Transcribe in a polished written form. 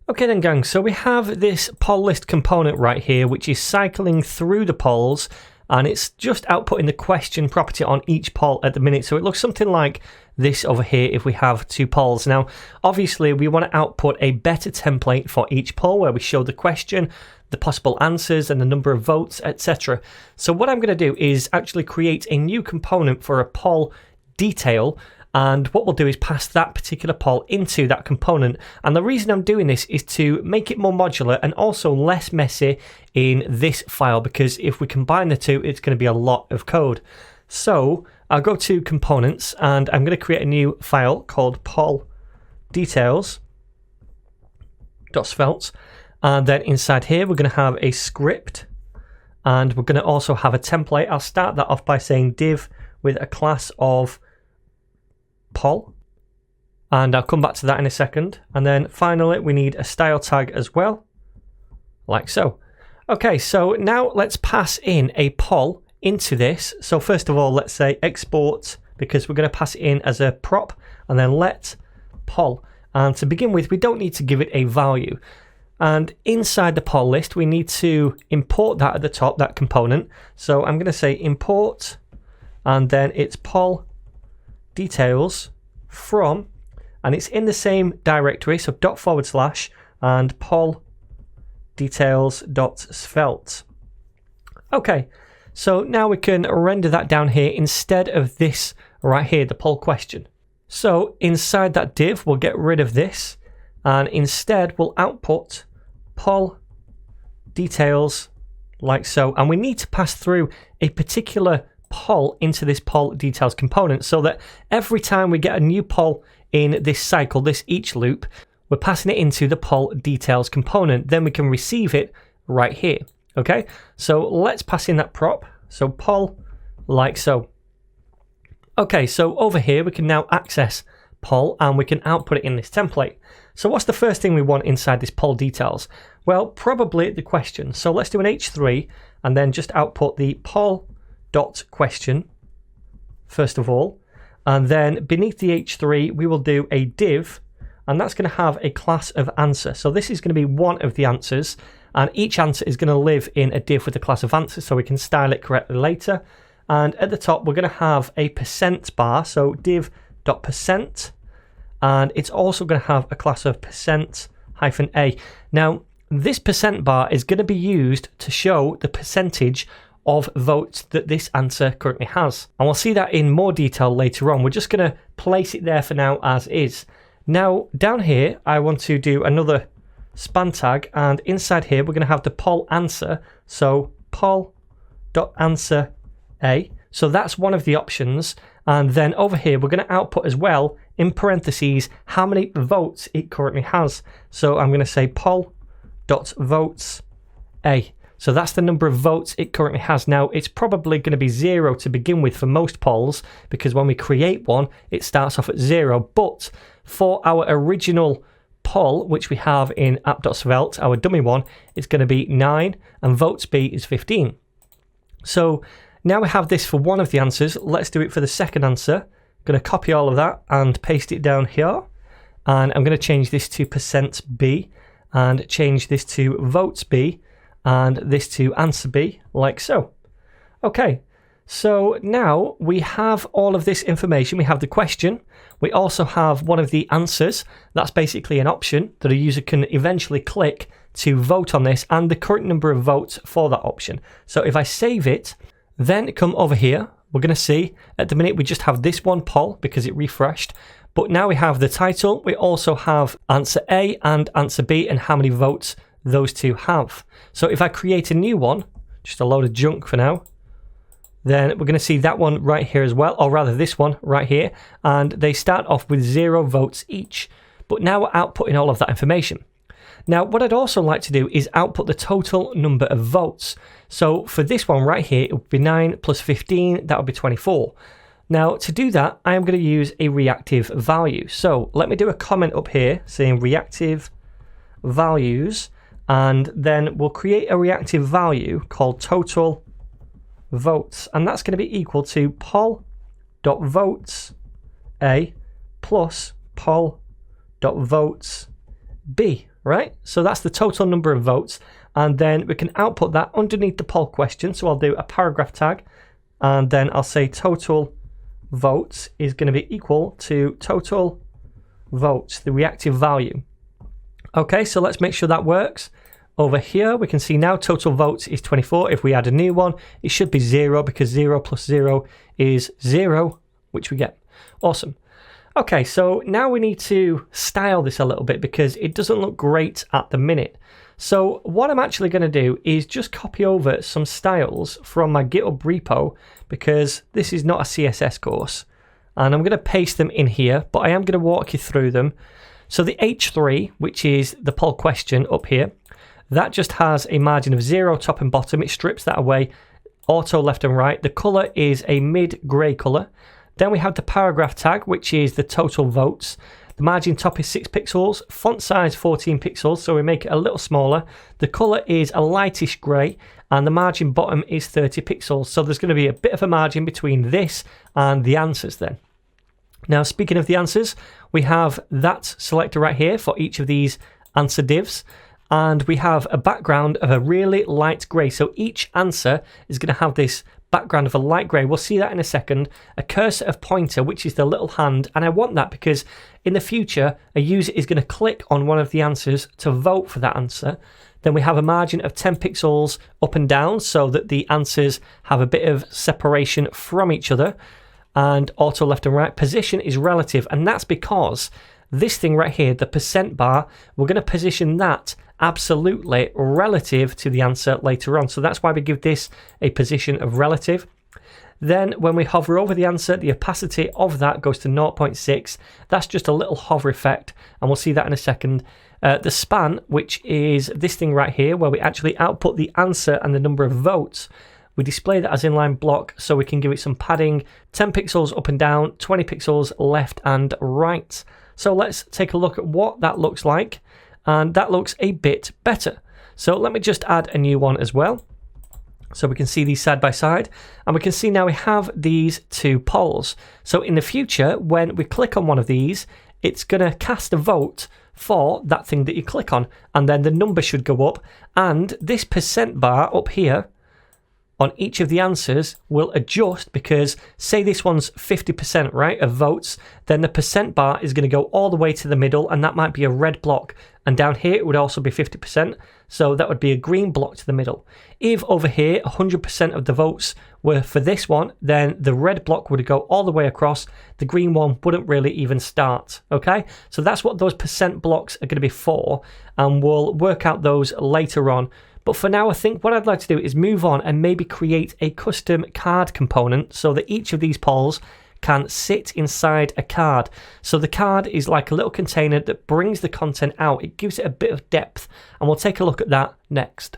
Okay then gang, so we have this poll list component right here which is cycling through the polls, and it's just outputting the question property on each poll at the minute. So it looks something like this over here if we have two polls. Now obviously we want to output a better template for each poll where we show the question, the possible answers and the number of votes, etc. So what I'm going to do is actually create a new component for a poll detail, and what we'll do is pass that particular poll into that component. And the reason I'm doing this is to make it more modular and also less messy in this file, because if we combine the two, it's going to be a lot of code. So I'll go to components and I'm going to create a new file called poll details.svelte. And then inside here, we're going to have a script, and we're going to also have a template. I'll start that off by saying div with a class of poll, and I'll come back to that in a second. And then finally we need a style tag as well, like so. Okay, so now let's pass in a poll into this. So first of all, let's say export, because we're going to pass it in as a prop, and then let poll. And to begin with, we don't need to give it a value. And inside the poll list, we need to import that at the top, that component. So I'm going to say import, and then it's poll details from, and it's in the same directory, so // and poll details.svelte. Okay, so now we can render that down here instead of this right here, the poll question. So inside that div, we'll get rid of this, and instead we'll output poll details like so. And we need to pass through a particular poll into this poll details component, so that every time we get a new poll in this cycle, this each loop, we're passing it into the poll details component. Then we can receive it right here. Okay, so let's pass in that prop, so poll like so. Okay, so over here we can now access poll and we can output it in this template. So what's the first thing we want inside this poll details? Well, probably the question. So let's do an H3 and then just output the poll dot question first of all, and then beneath the H3 we will do a div, and that's going to have a class of answer. So this is going to be one of the answers, and each answer is going to live in a div with a class of answer, so we can style it correctly later. And at the top we're going to have a percent bar, so div.percent, and it's also going to have a class of %-a. Now this percent bar is going to be used to show the percentage of votes that this answer currently has, and we'll see that in more detail later on. We're just going to place it there for now as is. Now down here I want to do another span tag, and inside here we're going to have the poll answer, so poll.answer a, so that's one of the options. And then over here we're going to output as well in parentheses how many votes it currently has, so I'm going to say poll.votes a. So that's the number of votes it currently has. Now it's probably going to be 0 to begin with for most polls, because when we create one it starts off at 0, but for our original poll which we have in app.svelte, our dummy one, it's going to be 9 and votes B is 15. So now we have this for one of the answers. Let's do it for the second answer. I'm going to copy all of that and paste it down here, and I'm going to change this to %B and change this to votes B and this to answer B, like so. Okay, so now we have all of this information. We have the question. We also have one of the answers. That's basically an option that a user can eventually click to vote on this, and the current number of votes for that option. So if I save it, then come over here, we're going to see at the minute we just have this one poll because it refreshed, but now we have the title. We also have answer A and answer B and how many votes those two have. So if I create a new one, just a load of junk for now, then we're going to see that one right here as well, or rather this one right here, and they start off with 0 votes each. But now we're outputting all of that information. Now what I'd also like to do is output the total number of votes. So for this one right here, it would be 9 plus 15, that would be 24. Now to do that, I am going to use a reactive value. So let me do a comment up here saying reactive values, and then we'll create a reactive value called total votes, and that's going to be equal to poll.votes A plus poll.votes B. right? So that's the total number of votes. And then we can output that underneath the poll question. So I'll do a paragraph tag, and then I'll say total votes is going to be equal to total votes, the reactive value. Okay, so let's make sure that works. Over here, we can see now total votes is 24. If we add a new one, it should be 0 because 0 plus 0 is 0, which we get. Awesome. Okay, so now we need to style this a little bit because it doesn't look great at the minute. So what I'm actually going to do is just copy over some styles from my GitHub repo, because this is not a CSS course. And I'm going to paste them in here, but I am going to walk you through them. So the H3, which is the poll question up here, that just has a margin of 0 top and bottom. It strips that away, auto left and right. The color is a mid-gray color. Then we have the paragraph tag, which is the total votes. The margin top is 6 pixels, font size 14 pixels, so we make it a little smaller. The color is a lightish gray, and the margin bottom is 30 pixels. So there's going to be a bit of a margin between this and the answers then. Now, speaking of the answers, we have that selector right here for each of these answer divs. And we have a background of a really light grey. So each answer is going to have this background of a light grey. We'll see that in a second. A cursor of pointer, which is the little hand. And I want that because in the future, a user is going to click on one of the answers to vote for that answer. Then we have a margin of 10 pixels up and down so that the answers have a bit of separation from each other. And auto left and right. Position is relative. And that's because this thing right here, the percent bar, we're going to position that absolutely relative to the answer later on. So that's why we give this a position of relative. Then when we hover over the answer, the opacity of that goes to 0.6. That's just a little hover effect, and we'll see that in a second. The span, which is this thing right here, where we actually output the answer and the number of votes, we display that as inline block, so we can give it some padding, 10 pixels up and down, 20 pixels left and right. So let's take a look at what that looks like. And that looks a bit better. So let me just add a new one as well, so we can see these side by side. And we can see now we have these two polls. So in the future, when we click on one of these, it's going to cast a vote for that thing that you click on. And then the number should go up. And this percent bar up here on each of the answers will adjust, because say this one's 50%, right, of votes, then the percent bar is going to go all the way to the middle, and that might be a red block. And down here it would also be 50%, so that would be a green block to the middle. If over here 100% of the votes were for this one, then the red block would go all the way across. The green one wouldn't really even start, okay? So that's what those percent blocks are going to be for, and we'll work out those later on. But for now, I think what I'd like to do is move on and maybe create a custom card component so that each of these polls can sit inside a card. So the card is like a little container that brings the content out. It gives it a bit of depth, and we'll take a look at that next.